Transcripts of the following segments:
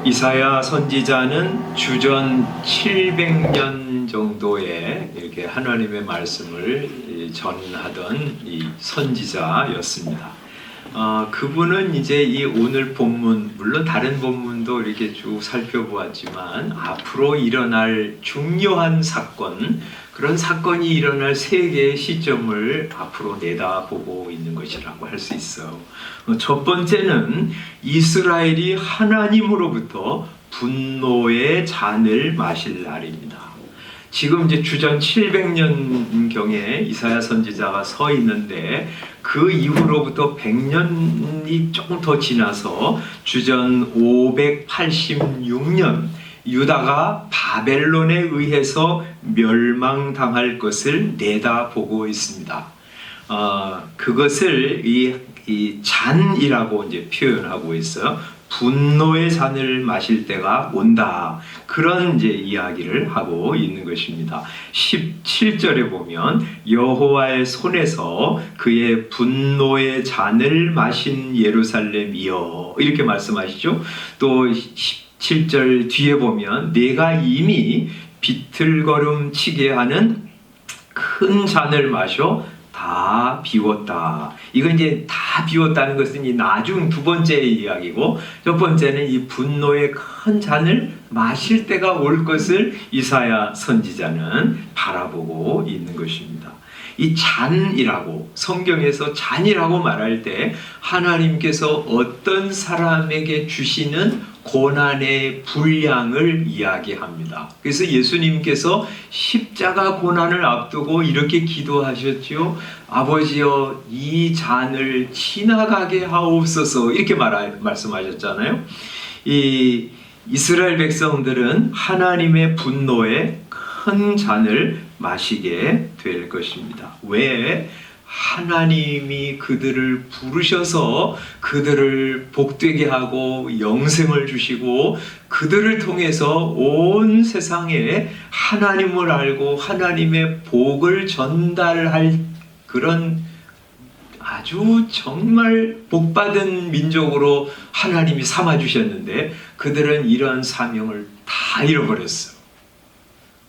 이사야 선지자는 주전 700년 정도에 이렇게 하나님의 말씀을 전하던 이 선지자였습니다. 그분은 이제 이 오늘 본문, 물론 다른 본문도 이렇게 쭉 살펴보았지만 앞으로 일어날 중요한 사건, 그런 사건이 일어날 세계의 시점을 앞으로 내다보고 있는 것이라고 할 수 있어요. 첫 번째는 이스라엘이 하나님으로부터 분노의 잔을 마실 날입니다. 지금 이제 주전 700년경에 이사야 선지자가 서 있는데 그 이후로부터 100년이 조금 더 지나서 주전 586년 유다가 바벨론에 의해서 멸망당할 것을 내다보고 있습니다. 그것을 이 잔이라고 이제 표현하고 있어요. 분노의 잔을 마실 때가 온다. 그런 이제 이야기를 하고 있는 것입니다. 17절에 보면 여호와의 손에서 그의 분노의 잔을 마신 예루살렘이여 이렇게 말씀하시죠. 또 17절 뒤에 보면 내가 이미 비틀거름 치게 하는 큰 잔을 마셔 다 비웠다. 이건 이제 다 비웠다는 것은 이 나중 두 번째 이야기고, 첫 번째는 이 분노의 큰 잔을 마실 때가 올 것을 이사야 선지자는 바라보고 있는 것입니다. 이 잔이라고, 성경에서 잔이라고 말할 때 하나님께서 어떤 사람에게 주시는 고난의 분량을 이야기합니다. 그래서 예수님께서 십자가 고난을 앞두고 이렇게 기도하셨지요. 아버지여 이 잔을 지나가게 하옵소서 이렇게 말씀하셨잖아요. 이 이스라엘 백성들은 하나님의 분노의 큰 잔을 마시게 될 것입니다. 왜? 하나님이 그들을 부르셔서 그들을 복되게 하고 영생을 주시고 그들을 통해서 온 세상에 하나님을 알고 하나님의 복을 전달할 그런 아주 정말 복받은 민족으로 하나님이 삼아주셨는데 그들은 이런 사명을 다 잃어버렸어요.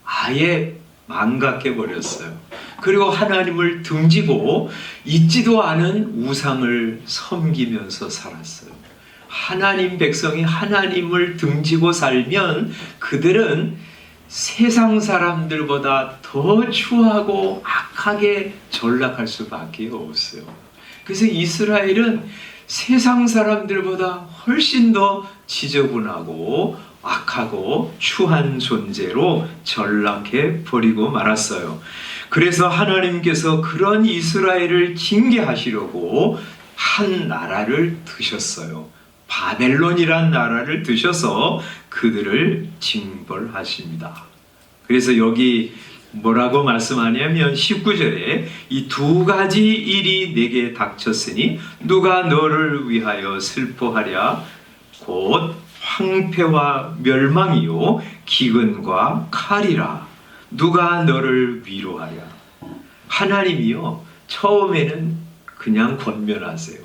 아예 망각해버렸어요. 그리고 하나님을 등지고 있지도 않은 우상을 섬기면서 살았어요. 하나님 백성이 하나님을 등지고 살면 그들은 세상 사람들보다 더 추하고 악하게 전락할 수밖에 없어요. 그래서 이스라엘은 세상 사람들보다 훨씬 더 지저분하고 악하고 추한 존재로 전락해 버리고 말았어요. 그래서 하나님께서 그런 이스라엘을 징계하시려고 한 나라를 드셨어요. 바벨론이란 나라를 드셔서 그들을 징벌하십니다. 그래서 여기 뭐라고 말씀하냐면 19절에 이 두 가지 일이 내게 닥쳤으니 누가 너를 위하여 슬퍼하랴 곧 황폐와 멸망이요 기근과 칼이라. 누가 너를 위로하랴. 하나님이요 처음에는 그냥 권면하세요.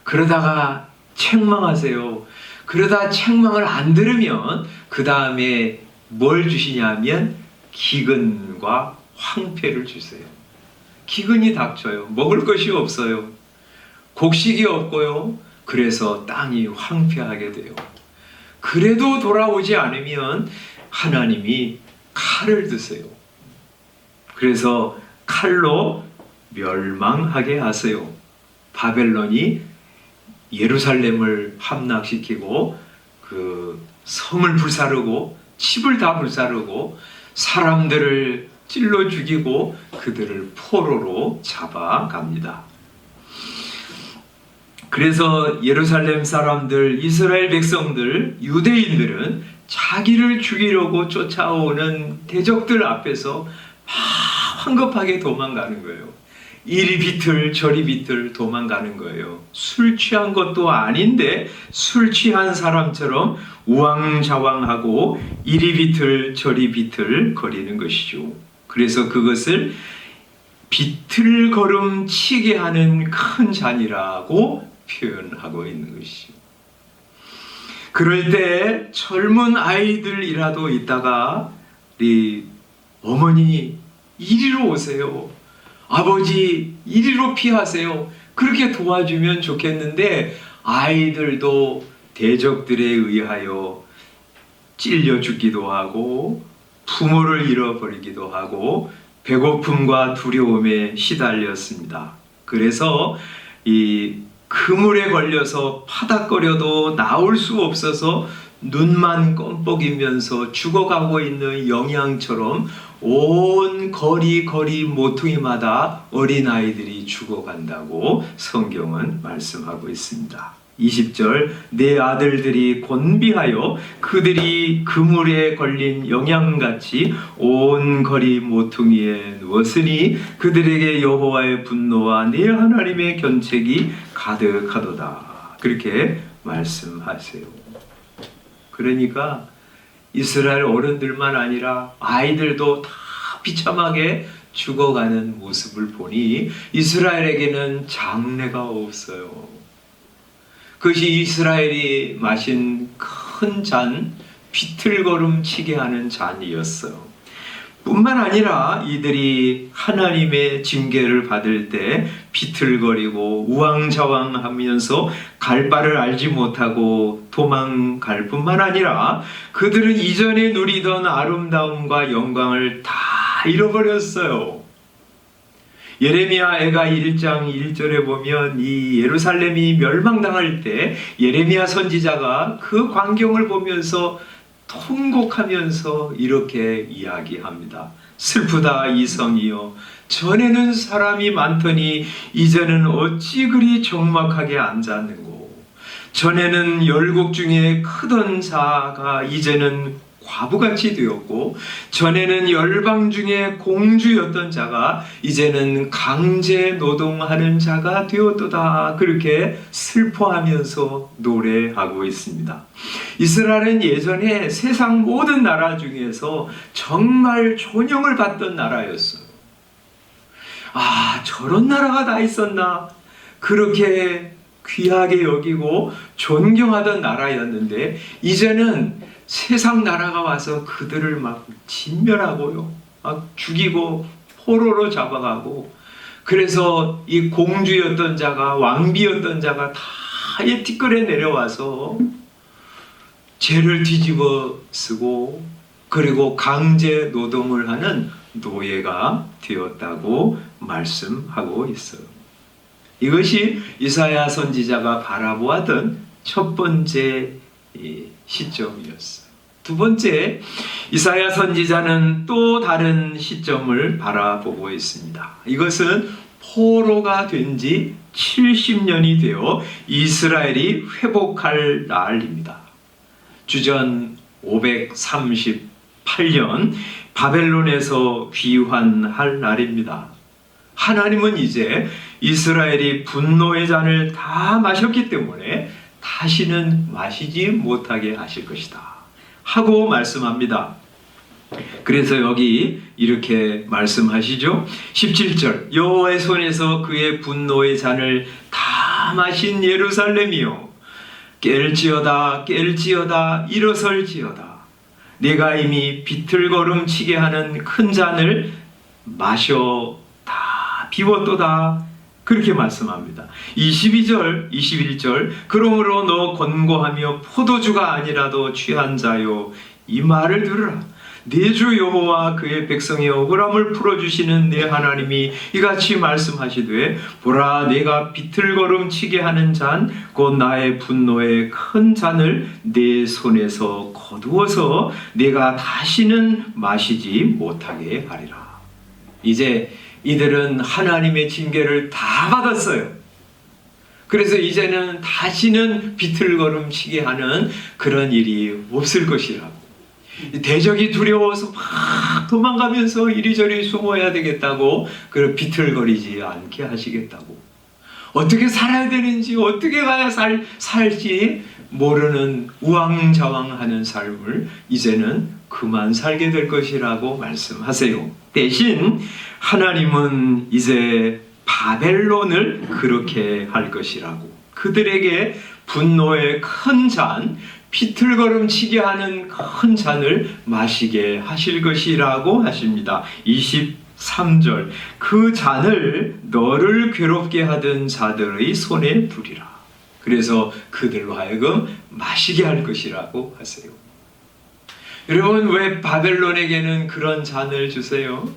그러다가 책망하세요. 그러다 책망을 안 들으면 그 다음에 뭘 주시냐면 기근과 황폐를 주세요. 기근이 닥쳐요. 먹을 것이 없어요. 곡식이 없고요. 그래서 땅이 황폐하게 돼요. 그래도 돌아오지 않으면 하나님이 칼을 드세요. 그래서 칼로 멸망하게 하세요. 바벨론이 예루살렘을 함락시키고 그 성을 불사르고 칩을 다 불사르고 사람들을 찔러 죽이고 그들을 포로로 잡아갑니다. 그래서 예루살렘 사람들, 이스라엘 백성들, 유대인들은 자기를 죽이려고 쫓아오는 대적들 앞에서 막 황급하게 도망가는 거예요. 이리 비틀 저리 비틀 도망가는 거예요. 술 취한 것도 아닌데 술 취한 사람처럼 우왕좌왕하고 이리 비틀 저리 비틀 거리는 것이죠. 그래서 그것을 비틀걸음 치게 하는 큰 잔이라고 표현하고 있는 것이죠. 그럴 때 젊은 아이들이라도 있다가 우리 어머니 이리로 오세요. 아버지 이리로 피하세요. 그렇게 도와주면 좋겠는데 아이들도 대적들에 의하여 찔려 죽기도 하고 부모를 잃어버리기도 하고 배고픔과 두려움에 시달렸습니다. 그래서 이 그물에 걸려서 파닥거려도 나올 수 없어서 눈만 껌뻑이면서 죽어가고 있는 영양처럼 온 거리 모퉁이마다 어린아이들이 죽어간다고 성경은 말씀하고 있습니다. 20절 내 아들들이 곤비하여 그들이 그물에 걸린 영양같이 온 거리 모퉁이에 누웠으니 그들에게 여호와의 분노와 내 하나님의 견책이 가득하도다. 그렇게 말씀하세요. 그러니까 이스라엘 어른들만 아니라 아이들도 다 비참하게 죽어가는 모습을 보니 이스라엘에게는 장래가 없어요. 그것이 이스라엘이 마신 큰 잔, 비틀거름 치게 하는 잔이었어요. 뿐만 아니라 이들이 하나님의 징계를 받을 때 비틀거리고 우왕좌왕하면서 갈 바를 알지 못하고 도망갈 뿐만 아니라 그들은 이전에 누리던 아름다움과 영광을 다 잃어버렸어요. 예레미야 애가 1장 1절에 보면 이 예루살렘이 멸망당할 때 예레미야 선지자가 그 광경을 보면서 통곡하면서 이렇게 이야기합니다. 슬프다 이 성이여, 전에는 사람이 많더니 이제는 어찌 그리 적막하게 앉았는고. 전에는 열국 중에 크던 자가 이제는 과부같이 되었고, 전에는 열방 중에 공주였던 자가 이제는 강제 노동하는 자가 되었도다. 그렇게 슬퍼하면서 노래하고 있습니다. 이스라엘은 예전에 세상 모든 나라 중에서 정말 존영을 받던 나라였어요. 아, 저런 나라가 다 있었나? 그렇게 귀하게 여기고 존경하던 나라였는데 이제는 세상 나라가 와서 그들을 막 진멸하고요, 막 죽이고 포로로 잡아가고, 그래서 이 공주였던 자가, 왕비였던 자가 다 티끌에 내려와서 죄를 뒤집어 쓰고 그리고 강제 노동을 하는 노예가 되었다고 말씀하고 있어요. 이것이 이사야 선지자가 바라보았던 첫 번째 시점이었어요. 두 번째, 이사야 선지자는 또 다른 시점을 바라보고 있습니다. 이것은 포로가 된 지 70년이 되어 이스라엘이 회복할 날입니다. 주전 538년 바벨론에서 귀환할 날입니다. 하나님은 이제 이스라엘이 분노의 잔을 다 마셨기 때문에 다시는 마시지 못하게 하실 것이다 하고 말씀합니다. 그래서 여기 이렇게 말씀하시죠. 17절 여호와의 손에서 그의 분노의 잔을 다 마신 예루살렘이요, 깰지어다 깰지어다 일어설지어다. 내가 이미 비틀거름 치게 하는 큰 잔을 마셔 다 비웠도다. 그렇게 말씀합니다. 22절, 21절 그러므로 너 권고하며 포도주가 아니라도 취한 자요, 이 말을 들으라. 내 주 여호와 그의 백성의 억울함을 풀어주시는 내 하나님이 이같이 말씀하시되, 보라 내가 비틀거름 치게 하는 잔 곧 나의 분노의 큰 잔을 내 손에서 거두어서 내가 다시는 마시지 못하게 하리라. 이제 이들은 하나님의 징계를 다 받았어요. 그래서 이제는 다시는 비틀거름 치게 하는 그런 일이 없을 것이라고. 대적이 두려워서 막 도망가면서 이리저리 숨어야 되겠다고, 그걸 비틀거리지 않게 하시겠다고. 어떻게 살아야 되는지, 어떻게 가야 살지 모르는 우왕좌왕하는 삶을 이제는 그만 살게 될 것이라고 말씀하세요. 대신 하나님은 이제 바벨론을 그렇게 할 것이라고, 그들에게 분노의 큰 잔, 비틀거름치게 하는 큰 잔을 마시게 하실 것이라고 하십니다. 23절 그 잔을 너를 괴롭게 하던 자들의 손에 두리라. 그래서 그들로 하여금 마시게 할 것이라고 하세요. 여러분, 왜 바벨론에게는 그런 잔을 주세요?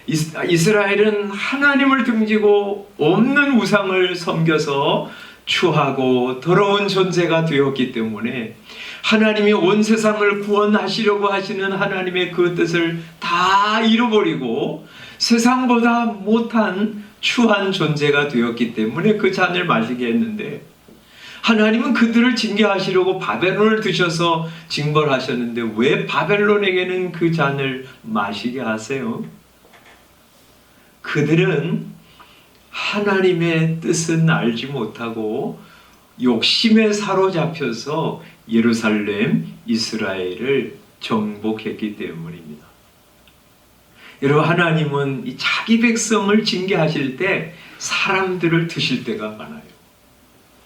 이스라엘은 하나님을 등지고 없는 우상을 섬겨서 추하고 더러운 존재가 되었기 때문에 하나님이 온 세상을 구원하시려고 하시는 하나님의 그 뜻을 다 잃어버리고 세상보다 못한 추한 존재가 되었기 때문에 그 잔을 마시게 했는데, 하나님은 그들을 징계하시려고 바벨론을 드셔서 징벌하셨는데 왜 바벨론에게는 그 잔을 마시게 하세요? 그들은 하나님의 뜻은 알지 못하고 욕심에 사로잡혀서 예루살렘, 이스라엘을 정복했기 때문입니다. 여러분, 하나님은 이 자기 백성을 징계하실 때 사람들을 드실 때가 많아요.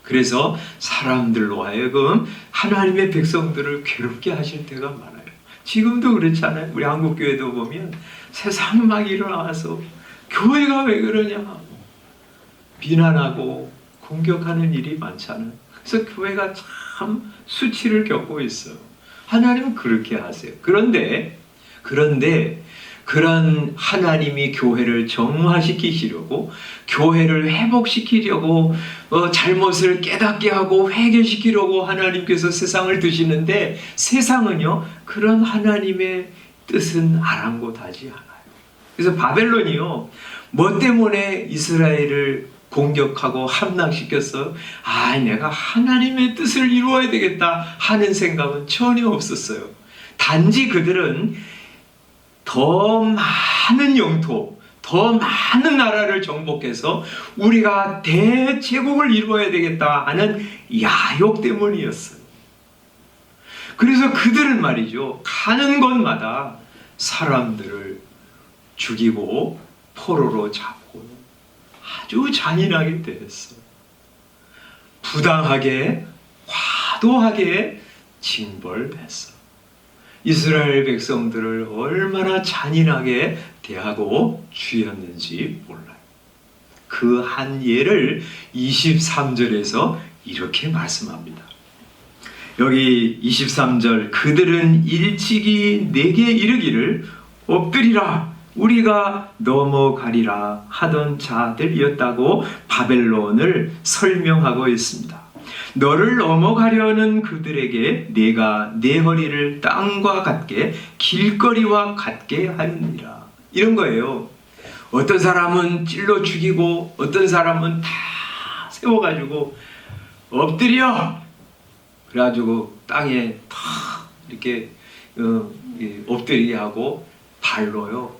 그래서 사람들로 하여금 하나님의 백성들을 괴롭게 하실 때가 많아요. 지금도 그렇잖아요. 우리 한국교회도 보면 세상 막 일어나서 교회가 왜 그러냐 비난하고 공격하는 일이 많잖아요. 그래서 교회가 참 수치를 겪고 있어요. 하나님은 그렇게 하세요. 그런데 그런 하나님이 교회를 정화시키시려고, 교회를 회복시키려고, 잘못을 깨닫게 하고 회개시키려고 하나님께서 세상을 두시는데, 세상은요 그런 하나님의 뜻은 아랑곳하지 않아요. 그래서 바벨론이요 뭐 때문에 이스라엘을 공격하고 함락시켰어요? 내가 하나님의 뜻을 이루어야 되겠다 하는 생각은 전혀 없었어요. 단지 그들은 더 많은 영토, 더 많은 나라를 정복해서 우리가 대제국을 이루어야 되겠다 하는 야욕 때문이었어요. 그래서 그들은 말이죠, 가는 곳마다 사람들을 죽이고 포로로 잡고 아주 잔인하게 대했어요. 부당하게, 과도하게 징벌했어요. 이스라엘 백성들을 얼마나 잔인하게 대하고 죽였는지 몰라요. 그 한 예를 23절에서 이렇게 말씀합니다. 여기 23절 그들은 일찍이 내게 이르기를 엎드리라 우리가 넘어가리라 하던 자들이었다고 바벨론을 설명하고 있습니다. 너를 넘어가려는 그들에게 내가 내 허리를 땅과 같게 길거리와 같게 하느니라. 이런 거예요. 어떤 사람은 찔러 죽이고 어떤 사람은 다 세워가지고 엎드려 그래가지고 땅에 탁 이렇게 엎드리게 하고 발로요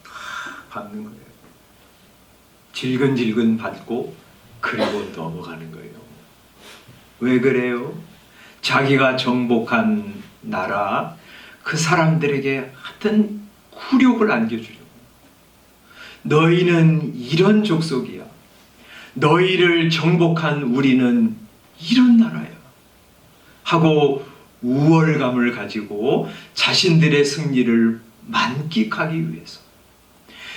탁 밟는 거예요. 질근질근 밟고 그리고 넘어가는 거예요. 왜 그래요? 자기가 정복한 나라 그 사람들에게 하여튼 굴욕을 안겨주려고. 너희는 이런 족속이야. 너희를 정복한 우리는 이런 나라야 하고 우월감을 가지고 자신들의 승리를 만끽하기 위해서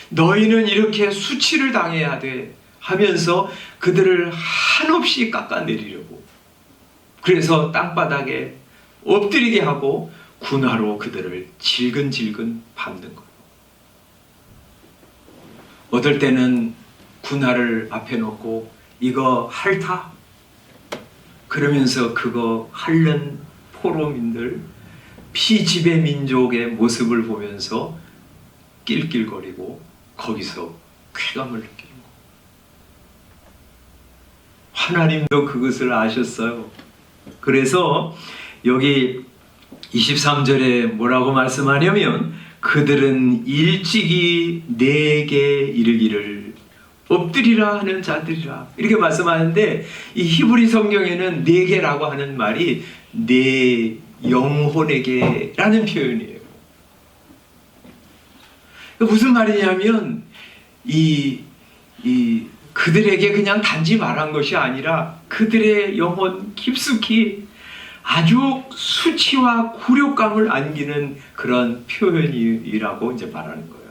너희는 이렇게 수치를 당해야 돼 하면서 그들을 한없이 깎아내리려고, 그래서 땅바닥에 엎드리게 하고 군화로 그들을 질근질근 밟는 거예요. 어떨 때는 군화를 앞에 놓고 이거 핥아 그러면서 그거 핥는 포로민들, 피지배 민족의 모습을 보면서 낄낄거리고 거기서 쾌감을 느끼는 거예요. 하나님도 그것을 아셨어요. 그래서 여기 23절에 뭐라고 말씀하냐면 그들은 일찍이 내게 이르기를 엎드리라 하는 자들이라 이렇게 말씀하는데, 이 히브리 성경에는 내게라고 하는 말이 내 영혼에게 라는 표현이에요. 무슨 말이냐면 이 그들에게 그냥 단지 말한 것이 아니라 그들의 영혼 깊숙이 아주 수치와 굴욕감을 안기는 그런 표현이라고 이제 말하는 거예요.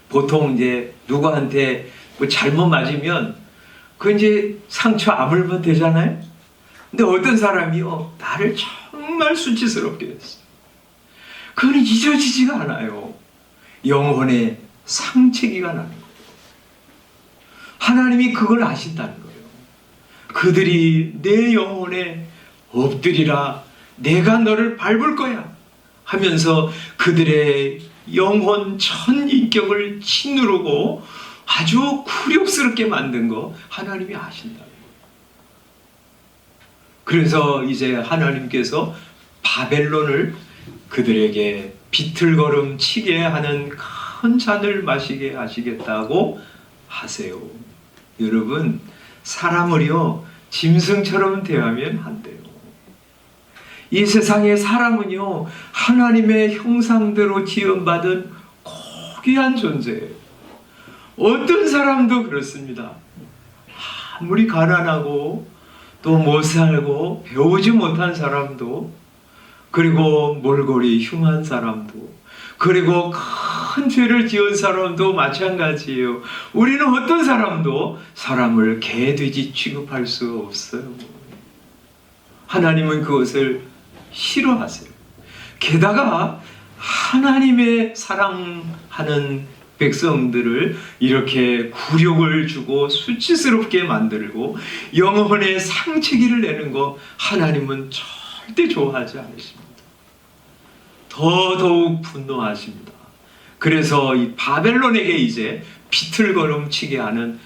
보통 이제 누구한테 뭐 잘못 맞으면 그 이제 상처 아물면 되잖아요. 근데 어떤 사람이요, 나를 정말 수치스럽게 했어요. 그건 잊어지지가 않아요. 영혼의 상처기가 나는 거예요. 하나님이 그걸 아신다는 거예요. 그들이 내 영혼에 엎드리라, 내가 너를 밟을 거야 하면서 그들의 영혼 전 인격을 짓누르고 아주 굴욕스럽게 만든 거 하나님이 아신다. 그래서 이제 하나님께서 바벨론을 그들에게 비틀거름 치게 하는 큰 잔을 마시게 하시겠다고 하세요. 여러분, 사람을요 짐승처럼 대하면 안 돼요. 이 세상의 사람은요 하나님의 형상대로 지음받은 고귀한 존재예요. 어떤 사람도 그렇습니다. 아무리 가난하고 또 못 살고 배우지 못한 사람도, 그리고 몰골이 흉한 사람도, 그리고 큰 죄를 지은 사람도 마찬가지예요. 우리는 어떤 사람도 사람을 개돼지 취급할 수 없어요. 하나님은 그것을 싫어하세요. 게다가 하나님의 사랑하는 백성들을 이렇게 굴욕을 주고 수치스럽게 만들고 영혼의 상처기를 내는 거 하나님은 절대 좋아하지 않으십니다. 더더욱 분노하십니다. 그래서 이 바벨론에게 이제 비틀거름 치게 하는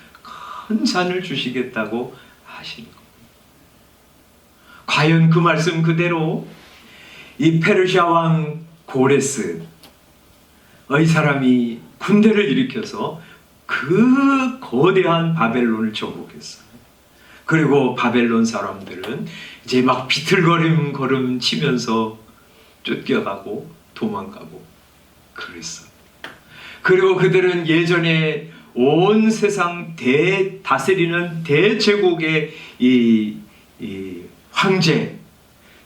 큰 잔을 주시겠다고 하시는 겁니다. 과연 그 말씀 그대로 이 페르시아 왕 고레스의 사람이 군대를 일으켜서 그 거대한 바벨론을 정복했어요. 그리고 바벨론 사람들은 이제 막 비틀거림 치면서 쫓겨가고 도망가고 그랬어요. 그리고 그들은 예전에 온 세상 다스리는 대제국의 이 황제,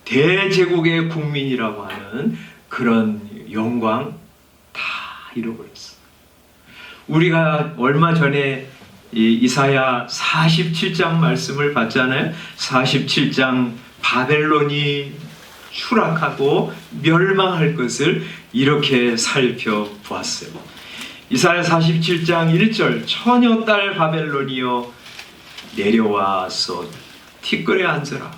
대제국의 국민이라고 하는 그런 영광 다 잃어버렸어요. 우리가 얼마 전에 이사야 47장 말씀을 봤잖아요. 47장 바벨론이 추락하고 멸망할 것을 이렇게 살펴보았어요. 이사야 47장 1절, 처녀 딸 바벨론이여 내려와서 티끌에 앉으라,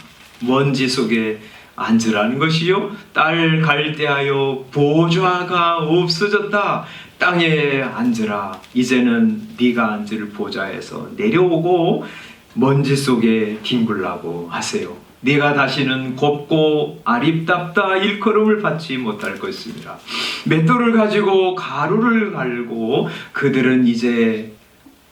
먼지 속에 앉으라는 것이요, 딸 갈대하여 보좌가 없어졌다, 땅에 앉으라, 이제는 네가 앉을 보좌에서 내려오고 먼지 속에 뒹굴라고 하세요. 네가 다시는 곱고 아립답다 일컬음을 받지 못할 것입니다. 맷돌을 가지고 가루를 갈고 그들은 이제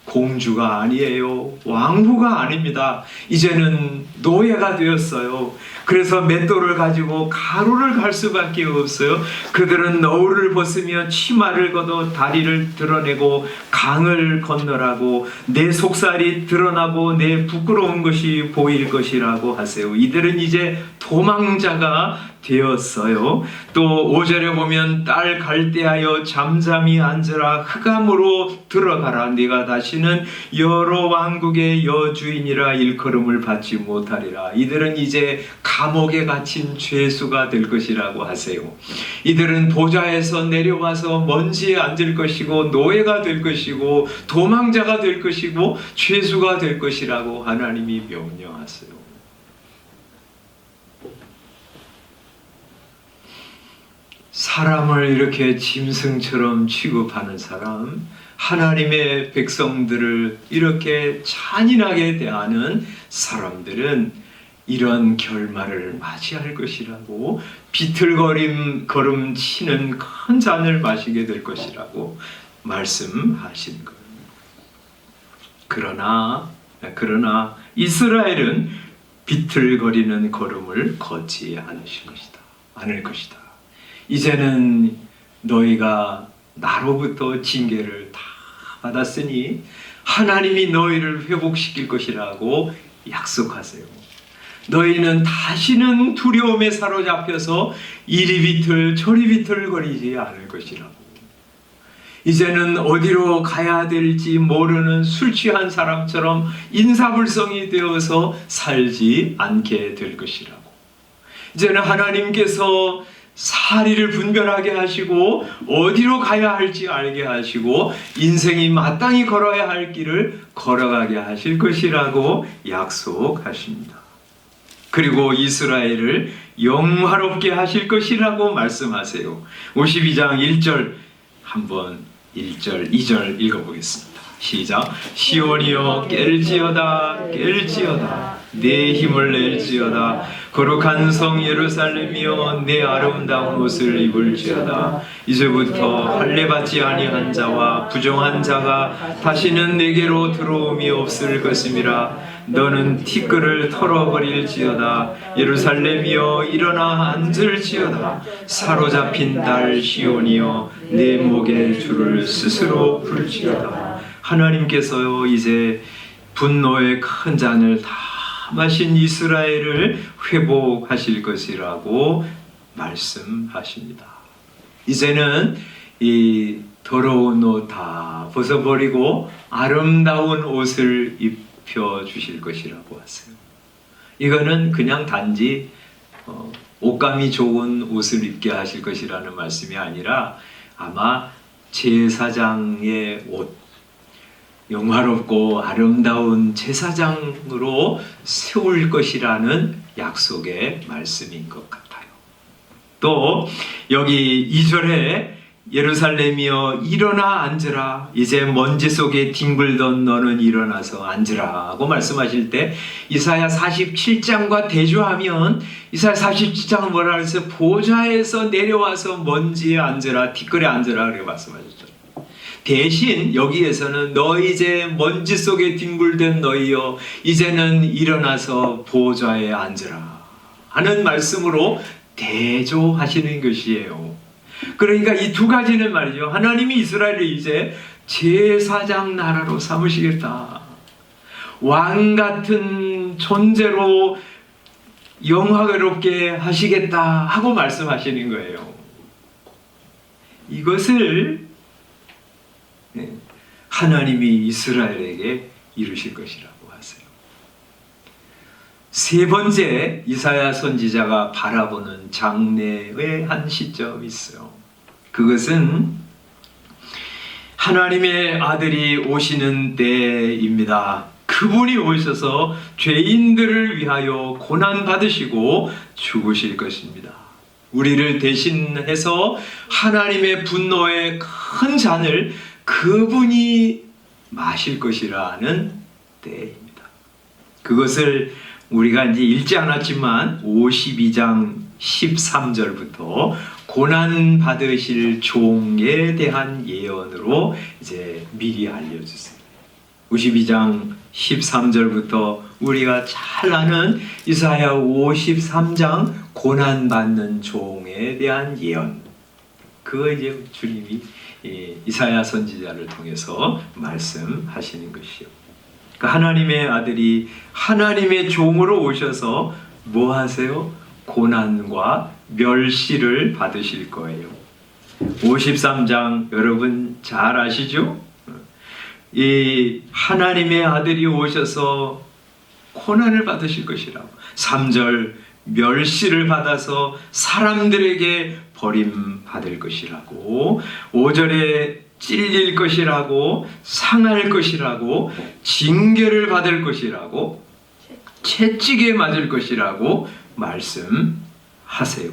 공주가 아니에요. 왕후가 아닙니다. 이제는 노예가 되었어요. 그래서 맷돌을 가지고 가루를 갈 수밖에 없어요. 그들은 너울을 벗으며 치마를 걷어 다리를 드러내고 강을 건너라고 내 속살이 드러나고 내 부끄러운 것이 보일 것이라고 하세요. 이들은 이제 도망자가 되었어요. 또 5절에 보면 딸 갈대하여 잠잠히 앉으라, 흑암으로 들어가라, 네가 다시는 여러 왕국의 여주인이라 일컬음을 받지 못하리라. 이들은 이제 감옥에 갇힌 죄수가 될 것이라고 하세요. 이들은 보좌에서 내려와서 먼지에 앉을 것이고 노예가 될 것이고 도망자가 될 것이고 죄수가 될 것이라고 하나님이 명령하세요. 사람을 이렇게 짐승처럼 취급하는 사람, 하나님의 백성들을 이렇게 잔인하게 대하는 사람들은 이런 결말을 맞이할 것이라고, 비틀거림 치는 큰 잔을 마시게 될 것이라고 말씀하신 거예요. 그러나 이스라엘은 비틀거리는 걸음을 걷지 않을 것이다. 이제는 너희가 나로부터 징계를 다 받았으니 하나님이 너희를 회복시킬 것이라고 약속하세요. 너희는 다시는 두려움에 사로잡혀서 이리 비틀 저리 비틀거리지 않을 것이라고. 이제는 어디로 가야 될지 모르는 술 취한 사람처럼 인사불성이 되어서 살지 않게 될 것이라고. 이제는 하나님께서 사리를 분별하게 하시고 어디로 가야 할지 알게 하시고 인생이 마땅히 걸어야 할 길을 걸어가게 하실 것이라고 약속하십니다. 그리고 이스라엘을 영화롭게 하실 것이라고 말씀하세요. 52장 1절 한번 1절 2절 읽어보겠습니다. 시작. 시온이여 깰지어다 깰지어다 내 힘을 낼지어다 거룩한 성 예루살렘이여 내 아름다운 옷을 입을지어다. 이제부터 할례받지 아니한 자와 부정한 자가 다시는 내게로 들어옴이 없을 것임이라. 너는 티끌을 털어버릴지어다. 예루살렘이여 일어나 앉을지어다. 사로잡힌 딸 시온이여 내 목에 줄을 스스로 풀지어다. 하나님께서요 이제 분노의 큰 잔을 다 마신 이스라엘을 회복하실 것이라고 말씀하십니다. 이제는 이 더러운 옷 다 벗어버리고 아름다운 옷을 입혀주실 것이라고 하세요. 이거는 그냥 단지 옷감이 좋은 옷을 입게 하실 것이라는 말씀이 아니라 아마 제사장의 옷, 영화롭고 아름다운 제사장으로 세울 것이라는 약속의 말씀인 것 같아요. 또 여기 2절에 예루살렘이여 일어나 앉으라. 이제 먼지 속에 뒹굴던 너는 일어나서 앉으라 하고 말씀하실 때 이사야 47장과 대조하면 이사야 47장은 뭐라 그랬어요? 보좌에서 내려와서 먼지에 앉으라, 티끌에 앉으라 그렇게 말씀하셨죠. 대신 여기에서는 너 이제 먼지 속에 뒹굴던 너희여 이제는 일어나서 보좌에 앉으라 하는 말씀으로 대조하시는 것이에요. 그러니까 이 두 가지는 말이죠. 하나님이 이스라엘을 이제 제사장 나라로 삼으시겠다. 왕 같은 존재로 영화롭게 하시겠다 하고 말씀하시는 거예요. 이것을 하나님이 이스라엘에게 이루실 것이라고 하세요. 세 번째 이사야 선지자가 바라보는 장래의 한 시점이 있어요. 그것은 하나님의 아들이 오시는 때입니다. 그분이 오셔서 죄인들을 위하여 고난 받으시고 죽으실 것입니다. 우리를 대신해서 하나님의 분노의 큰 잔을 그분이 마실 것이라는 때입니다. 그것을 우리가 이제 읽지 않았지만 52장 13절부터 고난 받으실 종에 대한 예언으로 이제 미리 알려주세요. 52장 13절부터 우리가 잘 아는 이사야 53장 고난 받는 종에 대한 예언. 그거 이제 주님이 이사야 선지자를 통해서 말씀하시는 것이요. 그러니까 하나님의 아들이 하나님의 종으로 오셔서 뭐 하세요? 고난과 멸시를 받으실 거예요. 53장 여러분 잘 아시죠? 이 하나님의 아들이 오셔서 고난을 받으실 것이라고. 3절 멸시를 받아서 사람들에게 버림받을 것이라고. 5절에 찔릴 것이라고, 상할 것이라고, 징계를 받을 것이라고, 채찍에 맞을 것이라고 말씀하세요.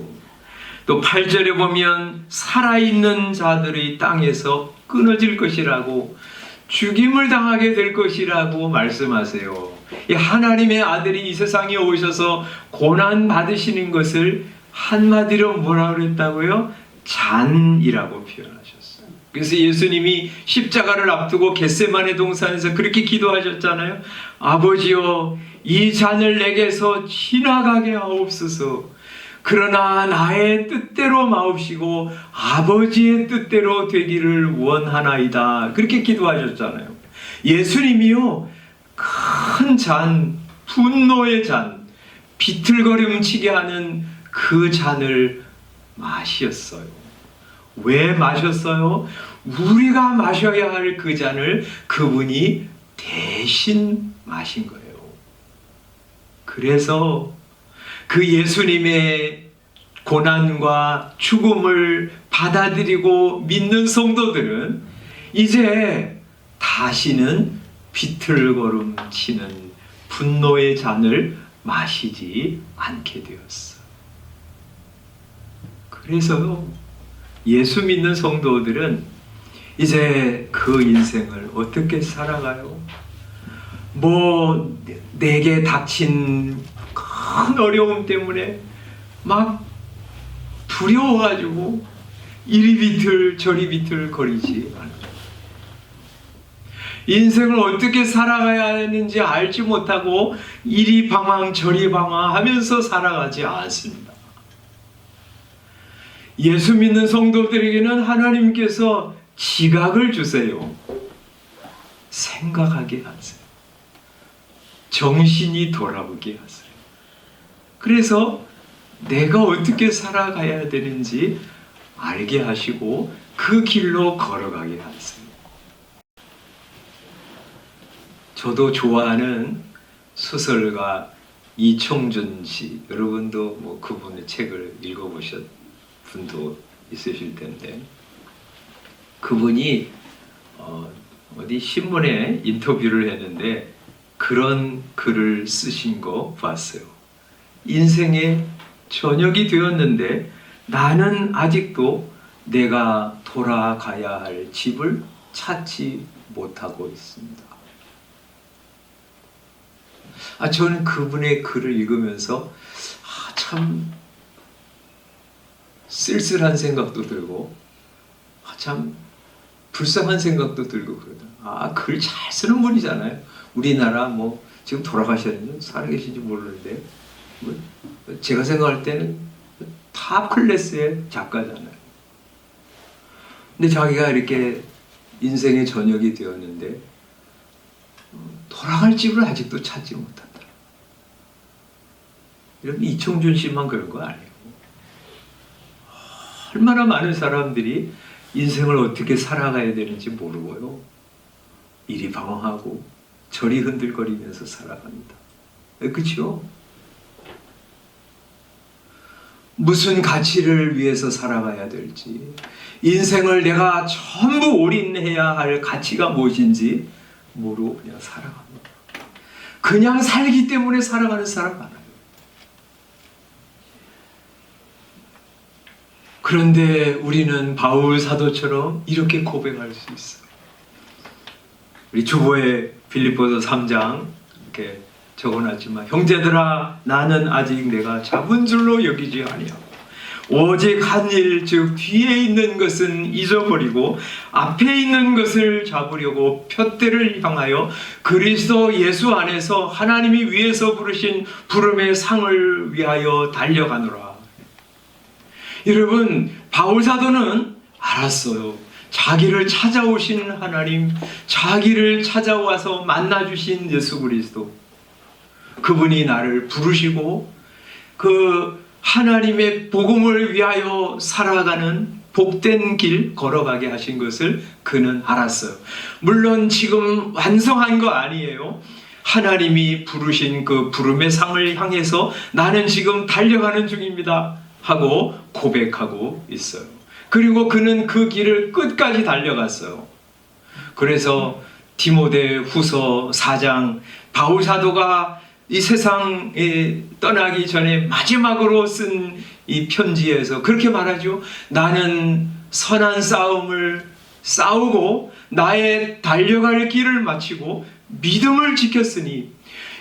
또 8절에 보면 살아있는 자들의 땅에서 끊어질 것이라고, 죽임을 당하게 될 것이라고 말씀하세요. 이 하나님의 아들이 이 세상에 오셔서 고난 받으시는 것을 한마디로 뭐라고 그랬다고요? 잔이라고 표현하셨어요. 그래서 예수님이 십자가를 앞두고 겟세마네 동산에서 그렇게 기도하셨잖아요. 아버지여 이 잔을 내게서 지나가게 하옵소서. 그러나 나의 뜻대로 마옵시고 아버지의 뜻대로 되기를 원하나이다. 그렇게 기도하셨잖아요. 예수님이요, 큰 잔, 분노의 잔, 비틀거림치게 하는 그 잔을 마셨어요. 왜 마셨어요? 우리가 마셔야 할 그 잔을 그분이 대신 마신 거예요. 그래서 그 예수님의 고난과 죽음을 받아들이고 믿는 성도들은 이제 다시는 비틀거름 치는 분노의 잔을 마시지 않게 되었어. 그래서 예수 믿는 성도들은 이제 그 인생을 어떻게 살아가요? 내게 닥친 큰 어려움 때문에 막 두려워가지고 이리 비틀 저리 비틀 거리지 않아요. 인생을 어떻게 살아가야 하는지 알지 못하고 이리 방황 저리 방황하면서 살아가지 않습니다. 예수 믿는 성도들에게는 하나님께서 지각을 주세요. 생각하게 하세요. 정신이 돌아오게 하세요. 그래서 내가 어떻게 살아가야 되는지 알게 하시고 그 길로 걸어가게 하세요. 저도 좋아하는 소설가 이청준 씨, 여러분도 그분의 책을 읽어보셨 분도 있으실 텐데, 그분이 어디 신문에 인터뷰를 했는데 그런 글을 쓰신 거 봤어요. 인생의 저녁이 되었는데 나는 아직도 내가 돌아가야 할 집을 찾지 못하고 있습니다. 저는 그분의 글을 읽으면서 참 쓸쓸한 생각도 들고 참 불쌍한 생각도 들고 그러더라고요. 글 잘 쓰는 분이잖아요. 우리나라 지금 돌아가셨는데 살아계신지 모르는데 제가 생각할 때는 탑 클래스의 작가잖아요. 근데 자기가 이렇게 인생의 저녁이 되었는데 돌아갈 집을 아직도 찾지 못한다. 이런 이청준 씨만 그런 거 아니에요. 얼마나 많은 사람들이 인생을 어떻게 살아가야 되는지 모르고요. 이리 방황하고 저리 흔들거리면서 살아갑니다. 그렇죠? 무슨 가치를 위해서 살아가야 될지, 인생을 내가 전부 올인해야 할 가치가 무엇인지 모르고 그냥 살아갑니다. 그냥 살기 때문에 살아가는 사람 많아요. 그런데 우리는 바울 사도처럼 이렇게 고백할 수 있어요. 우리 주보에 빌립보서 3장 이렇게 적어놨지만, 형제들아 나는 아직 내가 잡은 줄로 여기지 아니하고 오직 한 일, 즉 뒤에 있는 것은 잊어버리고 앞에 있는 것을 잡으려고 푯대를 향하여 그리스도 예수 안에서 하나님이 위에서 부르신 부름의 상을 위하여 달려가노라. 여러분, 바울 사도는 알았어요. 자기를 찾아오신 하나님, 자기를 찾아와서 만나주신 예수 그리스도, 그분이 나를 부르시고 그 하나님의 복음을 위하여 살아가는 복된 길 걸어가게 하신 것을 그는 알았어요. 물론 지금 완성한 거 아니에요. 하나님이 부르신 그 부름의 상을 향해서 나는 지금 달려가는 중입니다 하고 고백하고 있어요. 그리고 그는 그 길을 끝까지 달려갔어요. 그래서 디모데 후서 4장, 바울 사도가 이 세상에 떠나기 전에 마지막으로 쓴 이 편지에서 그렇게 말하죠. 나는 선한 싸움을 싸우고 나의 달려갈 길을 마치고 믿음을 지켰으니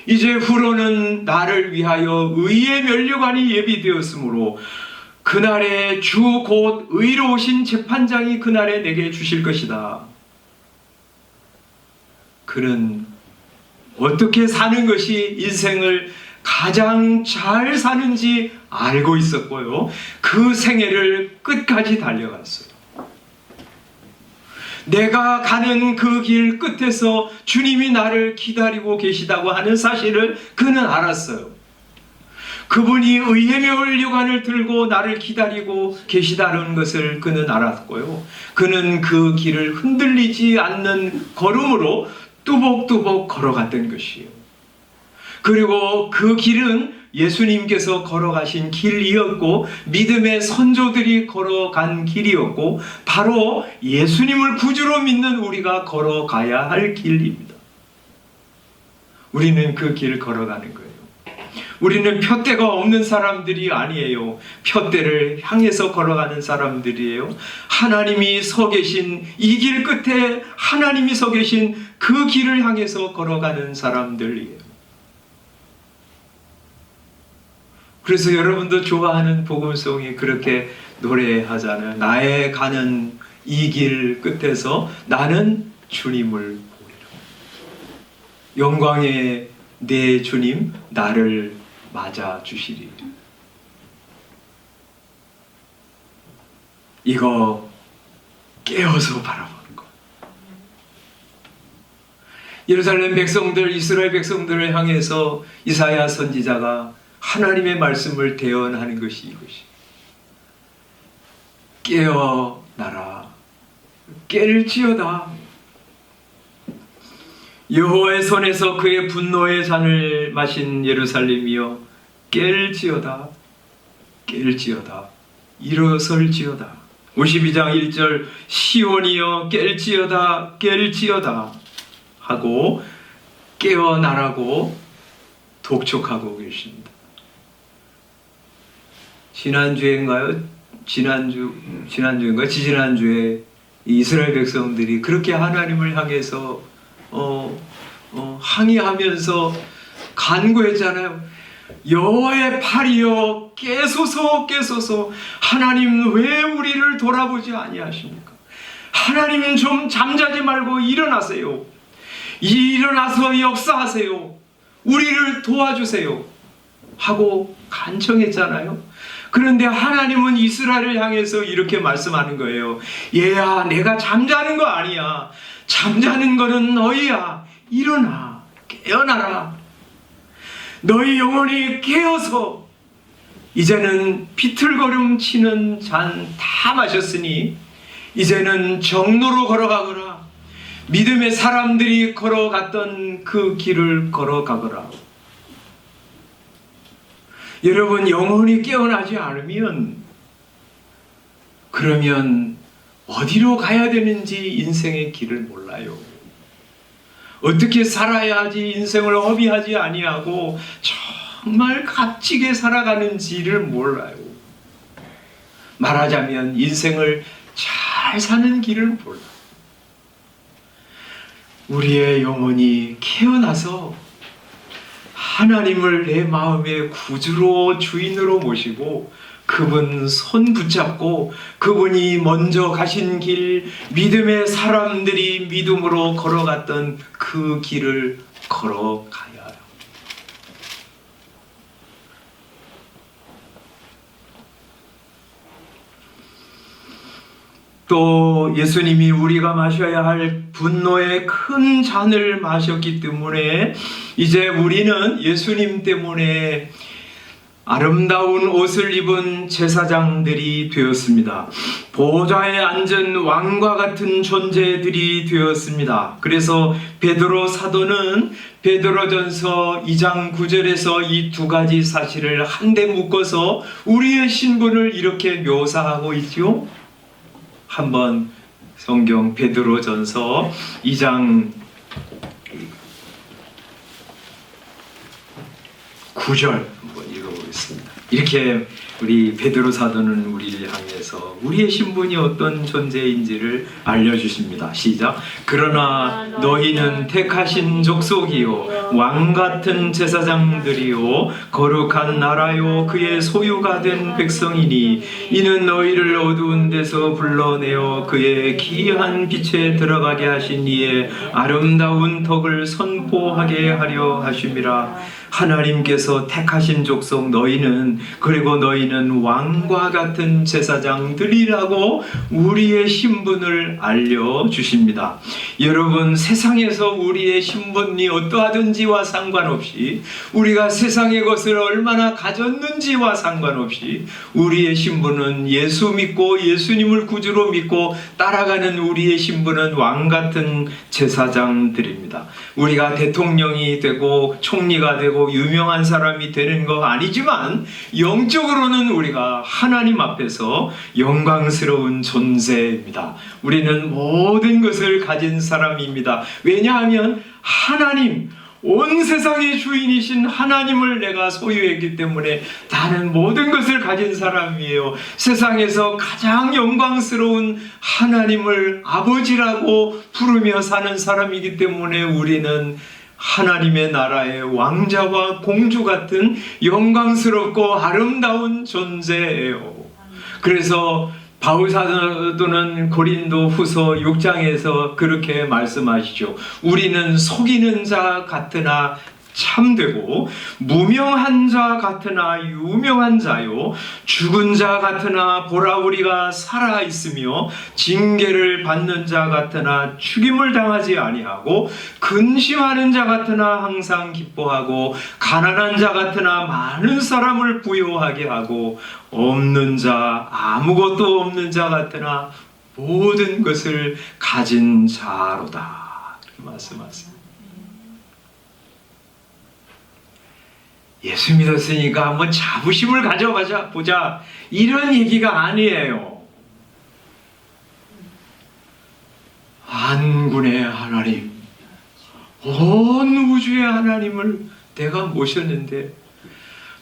이제 후로는 나를 위하여 의의 면류관이 예비되었으므로 그날에 주 곧 의로우신 재판장이 그날에 내게 주실 것이다. 그는 어떻게 사는 것이 인생을 가장 잘 사는지 알고 있었고요. 그 생애를 끝까지 달려갔어요. 내가 가는 그 길 끝에서 주님이 나를 기다리고 계시다고 하는 사실을 그는 알았어요. 그분이 의의 면류관을 들고 나를 기다리고 계시다는 것을 그는 알았고요. 그는 그 길을 흔들리지 않는 걸음으로 뚜벅뚜벅 걸어갔던 것이에요. 그리고 그 길은 예수님께서 걸어가신 길이었고 믿음의 선조들이 걸어간 길이었고 바로 예수님을 구주로 믿는 우리가 걸어가야 할 길입니다. 우리는 그 길을 걸어가는 거예요. 우리는 푯대가 없는 사람들이 아니에요. 푯대를 향해서 걸어가는 사람들이에요. 하나님이 서 계신 이 길 끝에 하나님이 서 계신 그 길을 향해서 걸어가는 사람들이에요. 그래서 여러분도 좋아하는 복음송이 그렇게 노래하잖아요. 나의 가는 이 길 끝에서 나는 주님을 보리라. 영광의 내 주님 나를 맞아 주시리. 이거 깨어서 바라보는 것. 예루살렘 백성들, 이스라엘 백성들을 향해서 이사야 선지자가 하나님의 말씀을 대언하는 것이 이것이. 깨어나라. 깰지어다. 여호와의 손에서 그의 분노의 잔을 마신 예루살렘이여 깰지어다. 깰지어다. 일어설지어다. 52장 1절 시온이여 깰지어다. 깰지어다. 하고 깨어나라고 독촉하고 계십니다. 지난주인가요? 지지난주에 이스라엘 백성들이 그렇게 하나님을 향해서 항의하면서 간구했잖아요. 여호와의 팔이여 깨소서 깨소서. 하나님 왜 우리를 돌아보지 아니하십니까? 하나님 좀 잠자지 말고 일어나세요. 일어나서 역사하세요. 우리를 도와주세요. 하고 간청했잖아요. 그런데 하나님은 이스라엘을 향해서 이렇게 말씀하는 거예요. 얘야, 내가 잠자는 거 아니야. 잠자는 거는 너희야. 일어나. 깨어나라. 너희 영혼이 깨어서 이제는 비틀거름 치는 잔 다 마셨으니 이제는 정로로 걸어가거라. 믿음의 사람들이 걸어갔던 그 길을 걸어가거라. 여러분, 영혼이 깨어나지 않으면 그러면 어디로 가야 되는지 인생의 길을 몰라요. 어떻게 살아야지 인생을 허비하지 아니하고 정말 값지게 살아가는지를 몰라요. 말하자면 인생을 잘 사는 길을 몰라요. 우리의 영혼이 깨어나서 하나님을 내 마음의 구주로 주인으로 모시고 그분 손 붙잡고 그분이 먼저 가신 길, 믿음의 사람들이 믿음으로 걸어갔던 그 길을 걸어가야 해요. 또 예수님이 우리가 마셔야 할 분노의 큰 잔을 마셨기 때문에 이제 우리는 예수님 때문에 아름다운 옷을 입은 제사장들이 되었습니다. 보좌에 앉은 왕과 같은 존재들이 되었습니다. 그래서 베드로 사도는 베드로전서 2장 9절에서 이 두 가지 사실을 한데 묶어서 우리의 신분을 이렇게 묘사하고 있죠. 한번 성경 베드로전서 2장 9절 한번 읽어보겠습니다. 이렇게 우리 베드로 사도는 우리를 향해서 우리의 신분이 어떤 존재인지를 알려주십니다. 시작. 그러나 너희는 택하신 족속이요 왕같은 제사장들이요 거룩한 나라요 그의 소유가 된 백성이니 이는 너희를 어두운 데서 불러내어 그의 기이한 빛에 들어가게 하신 이의 아름다운 덕을 선포하게 하려 하심이라. 하나님께서 택하신 족속 너희는, 그리고 너희는 왕과 같은 제사장들이라고 우리의 신분을 알려주십니다. 여러분, 세상에서 우리의 신분이 어떠하든지와 상관없이, 우리가 세상의 것을 얼마나 가졌는지와 상관없이 우리의 신분은 예수 믿고 예수님을 구주로 믿고 따라가는 우리의 신분은 왕 같은 제사장들입니다. 우리가 대통령이 되고 총리가 되고 유명한 사람이 되는 거 아니지만 영적으로는 우리가 하나님 앞에서 영광스러운 존재입니다. 우리는 모든 것을 가진 사람입니다. 왜냐하면 하나님, 온 세상의 주인이신 하나님을 내가 소유했기 때문에 나는 모든 것을 가진 사람이에요. 세상에서 가장 영광스러운 하나님을 아버지라고 부르며 사는 사람이기 때문에 우리는 하나님의 나라의 왕자와 공주 같은 영광스럽고 아름다운 존재예요. 그래서 바울 사도는 고린도 후서 6장에서 그렇게 말씀하시죠. 우리는 속이는 자 같으나 참되고, 무명한 자 같으나 유명한 자요, 죽은 자 같으나 보라 우리가 살아 있으며, 징계를 받는 자 같으나 죽임을 당하지 아니하고, 근심하는 자 같으나 항상 기뻐하고, 가난한 자 같으나 많은 사람을 부요하게 하고, 없는 자, 아무것도 없는 자 같으나 모든 것을 가진 자로다. 그렇게 말씀하세요. 예수 믿었으니까 한번 자부심을 가져보자, 이런 얘기가 아니에요. 만군의 하나님, 온 우주의 하나님을 내가 모셨는데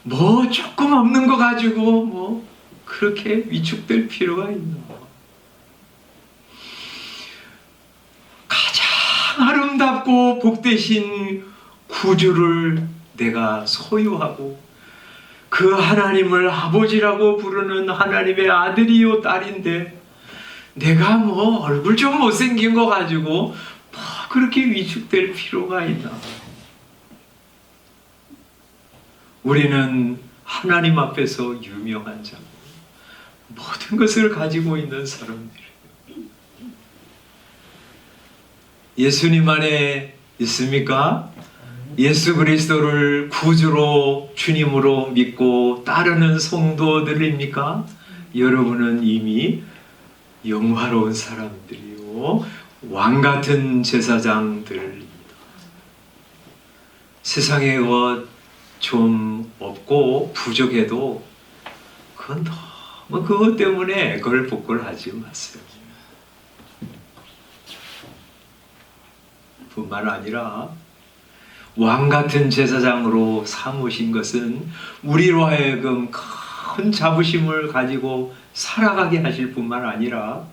뭐 조금 없는 거 가지고 뭐 그렇게 위축될 필요가 있나? 가장 아름답고 복되신 구주를 내가 소유하고, 그 하나님을 아버지라고 부르는 하나님의 아들이요 딸인데 내가 뭐 얼굴 좀 못생긴 거 가지고 뭐 그렇게 위축될 필요가 있나? 우리는 하나님 앞에서 유명한 자고 모든 것을 가지고 있는 사람들이에요. 예수님 안에 있습니까? 예수 그리스도를 구주로 주님으로 믿고 따르는 성도들입니까? 여러분은 이미 영화로운 사람들이요, 왕같은 제사장들입니다. 세상에 좀 없고 부족해도 그건 너무 그것 때문에 그걸 부끄러워하지 마세요. 뿐만 아니라 왕같은 제사장으로 삼으신 것은 우리로 하여금 큰 자부심을 가지고 살아가게 하실 뿐만 아니라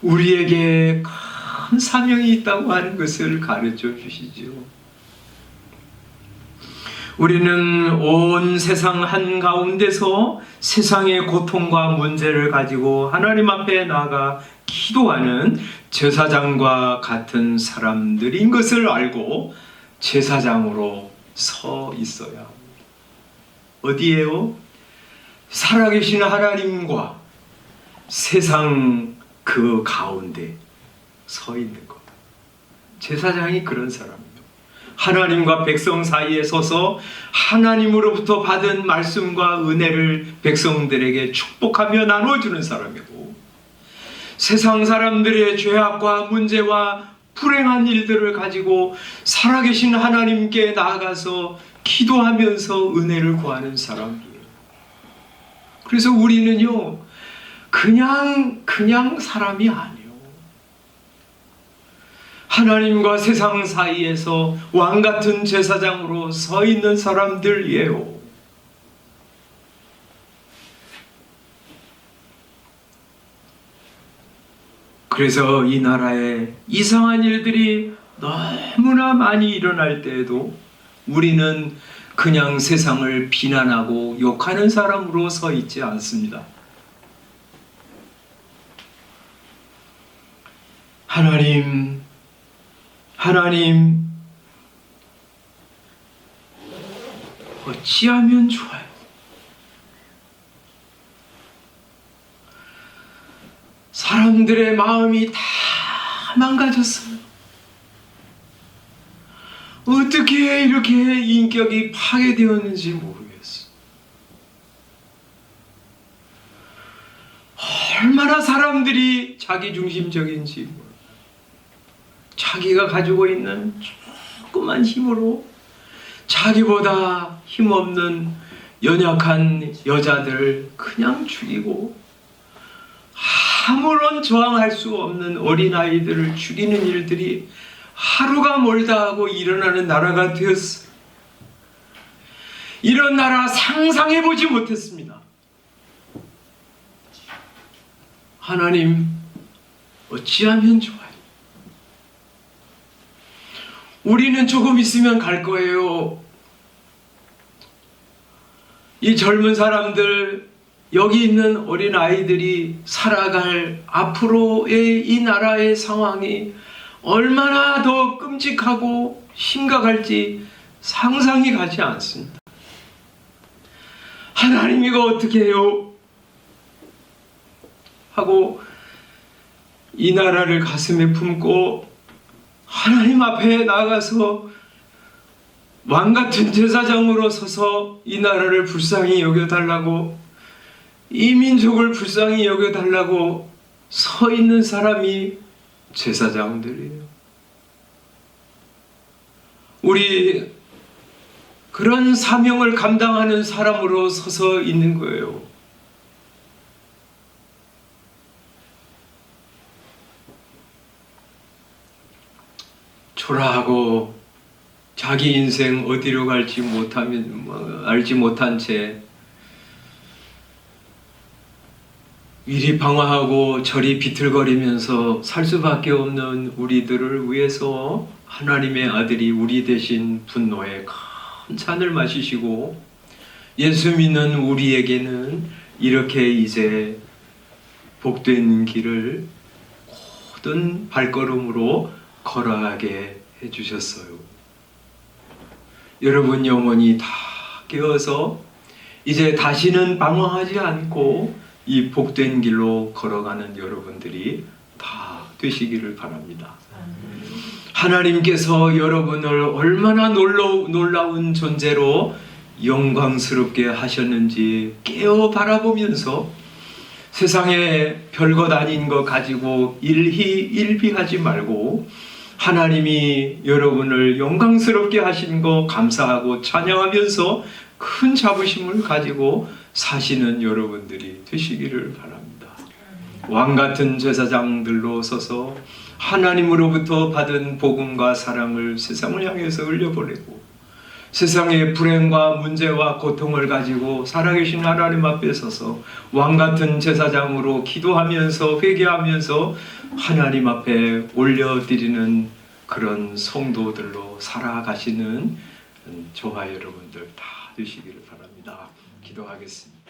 우리에게 큰 사명이 있다고 하는 것을 가르쳐 주시죠. 우리는 온 세상 한가운데서 세상의 고통과 문제를 가지고 하나님 앞에 나아가 기도하는 제사장과 같은 사람들인 것을 알고 제사장으로 서 있어야 합니다. 어디에요? 살아계신 하나님과 세상 그 가운데 서 있는 것. 제사장이 그런 사람입니다. 하나님과 백성 사이에 서서 하나님으로부터 받은 말씀과 은혜를 백성들에게 축복하며 나눠주는 사람이고, 세상 사람들의 죄악과 문제와 불행한 일들을 가지고 살아계신 하나님께 나아가서 기도하면서 은혜를 구하는 사람이에요. 그래서 우리는요, 그냥 사람이 아니에요. 하나님과 세상 사이에서 왕같은 제사장으로 서 있는 사람들이에요. 그래서 이 나라에 이상한 일들이 너무나 많이 일어날 때에도 우리는 그냥 세상을 비난하고 욕하는 사람으로 서 있지 않습니다. 하나님, 어찌하면 좋아요? 사람들의 마음이 다 망가졌어요. 어떻게 이렇게 인격이 파괴되었는지 모르겠어. 얼마나 사람들이 자기중심적인지 몰라. 자기가 가지고 있는 조그만 힘으로 자기보다 힘없는 연약한 여자들 그냥 죽이고, 아무런 저항할 수 없는 어린아이들을 죽이는 일들이 하루가 멀다 하고 일어나는 나라가 되었어요. 이런 나라 상상해보지 못했습니다. 하나님, 어찌하면 좋아요? 우리는 조금 있으면 갈 거예요. 이 젊은 사람들, 여기 있는 어린 아이들이 살아갈 앞으로의 이 나라의 상황이 얼마나 더 끔찍하고 심각할지 상상이 가지 않습니다. 하나님 이거 어떻게 해요? 하고 이 나라를 가슴에 품고 하나님 앞에 나가서 왕같은 제사장으로 서서 이 나라를 불쌍히 여겨달라고, 이 민족을 불쌍히 여겨달라고 서 있는 사람이 제사장들이에요. 우리 그런 사명을 감당하는 사람으로 서서 있는 거예요. 초라하고 자기 인생 어디로 갈지 알지 못한 채 이리 방황하고 저리 비틀거리면서 살 수밖에 없는 우리들을 위해서 하나님의 아들이 우리 대신 분노의 큰 잔을 마시시고, 예수 믿는 우리에게는 이렇게 이제 복된 길을 모든 발걸음으로 걸어가게 해주셨어요. 여러분 영혼이 다 깨어서 이제 다시는 방황하지 않고 이 복된 길로 걸어가는 여러분들이 다 되시기를 바랍니다. 하나님께서 여러분을 얼마나 놀라운 존재로 영광스럽게 하셨는지 깨어 바라보면서 세상에 별것 아닌 거 가지고 일비하지 말고 하나님이 여러분을 영광스럽게 하신 거 감사하고 찬양하면서 큰 자부심을 가지고 사시는 여러분들이 되시기를 바랍니다. 왕같은 제사장들로 서서 하나님으로부터 받은 복음과 사랑을 세상을 향해서 흘려보내고, 세상의 불행과 문제와 고통을 가지고 살아계신 하나님 앞에 서서 왕같은 제사장으로 기도하면서 회개하면서 하나님 앞에 올려드리는 그런 성도들로 살아가시는 저와 여러분들 다 되시기를 바랍니다. 기도하겠습니다.